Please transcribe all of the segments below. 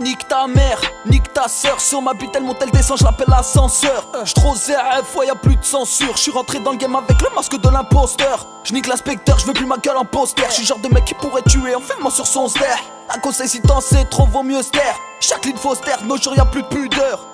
Nique ta mère, nique ta sœur. Sur ma bite elle monte, elle descend, je l'appelle l'ascenseur. J't'ros ZF, ouais y'a plus de censure. J'suis rentré dans le game avec le masque de l'imposteur. J'nique l'inspecteur, j'veux plus ma gueule en poster. J'suis genre de mec qui pourrait tuer en filmant sur son ster. Un conseil si t'en sais trop vaut mieux se taire. Jacqueline Foster, nos jours y'a plus de pudeur.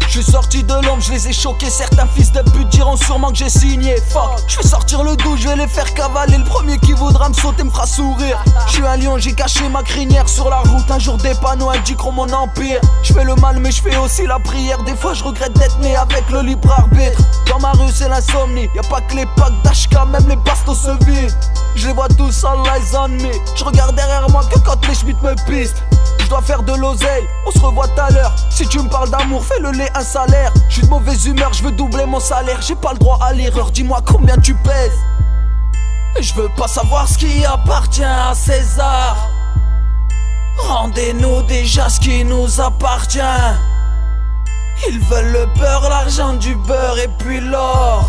J'suis sorti de l'ombre, je les ai choqués. Certains fils de pute diront sûrement que j'ai signé. Fuck, j'vais sortir le dos, j'vais les faire cavaler. Le premier qui voudra me sauter me fera sourire. J'suis un lion, j'ai caché ma crinière sur la route. Un jour des panneaux indiqueront mon empire. J'fais le mal mais j'fais aussi la prière. Des fois je regrette d'être né avec le libre arbitre. Dans ma rue c'est l'insomnie, y'a pas que les packs d'HK, même les bastos se vident. Je les vois tous all eyes on me. Je regarde derrière moi que quand les schmitts me pistent. Je dois faire de l'oseille, on se revoit tout à l'heure. Si tu me parles d'amour, fais-le lait un salaire. Je suis de mauvaise humeur, je veux doubler mon salaire. J'ai pas le droit à l'erreur, dis-moi combien tu pèses. Je veux pas savoir ce qui appartient à César. Rendez-nous déjà ce qui nous appartient. Ils veulent le beurre, l'argent du beurre et puis l'or.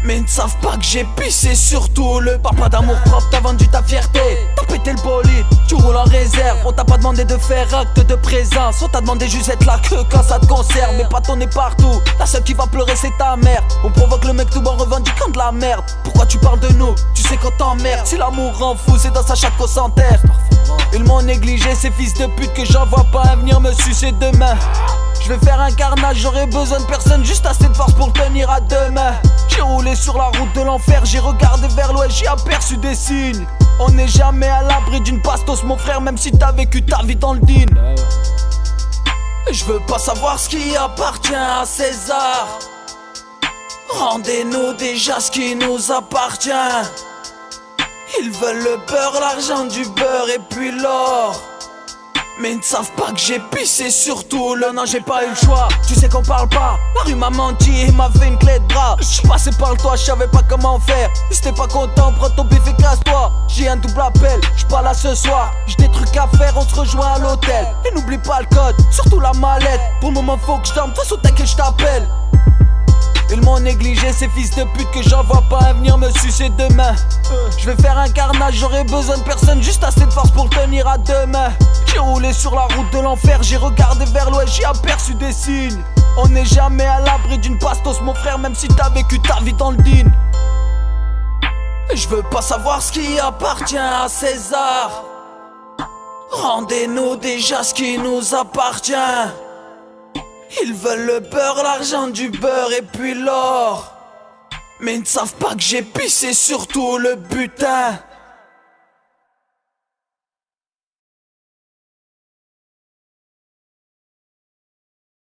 Mais ils ne savent pas que j'ai pissé sur tout le. Parle pas d'amour propre, t'as vendu ta fierté. T'as pété le bolide, tu roules en réserve. On t'a pas demandé de faire acte de présence. On t'a demandé juste d'être là que quand ça te concerne. Mais pas ton nez partout, la seule qui va pleurer c'est ta mère. On provoque le mec tout en revendiquant de la merde. Pourquoi tu parles de nous, tu sais qu'on t'emmerde. Si l'amour rend fou, c'est dans sa chatte qu'on s'enterre. Ils m'ont négligé, ces fils de pute que j'en vois pas venir me sucer demain. Je vais faire un carnage, j'aurai besoin de personne, juste assez de force pour tenir à deux mains. J'ai roulé sur la route de l'enfer, j'ai regardé vers l'ouest, j'ai aperçu des signes. On n'est jamais à l'abri d'une bastos mon frère, même si t'as vécu ta vie dans le din. Je veux pas savoir ce qui appartient à César. Rendez-nous déjà ce qui nous appartient. Ils veulent le beurre, l'argent du beurre et puis l'or. Mais ils ne savent pas que j'ai pissé sur tout le. Non j'ai pas eu le choix, tu sais qu'on parle pas. La rue m'a menti et m'a fait une clé de bras. J'suis passé par le toit, j'savais pas comment faire. Si t'es pas content, prends ton bif et casse-toi. J'ai un double appel, j'suis pas là ce soir. J'ai des trucs à faire, on se rejoint à l'hôtel. Et n'oublie pas le code, surtout la mallette. Pour le moment faut que j'dorme, de toute façon t'inquiète j't'appelle. Ils m'ont négligé, ces fils de pute que j'en vois pas venir me sucer demain. Je vais faire un carnage, j'aurai besoin de personne, juste assez de force pour tenir à deux mains. J'ai roulé sur la route de l'enfer, j'ai regardé vers l'ouest, j'ai aperçu des signes. On n'est jamais à l'abri d'une bastos mon frère, même si t'as vécu ta vie dans le din. Je veux pas savoir ce qui appartient à César. Rendez-nous déjà ce qui nous appartient. Ils veulent le beurre, l'argent du beurre et puis l'or. Mais ils ne savent pas que j'ai pissé sur tout le butin.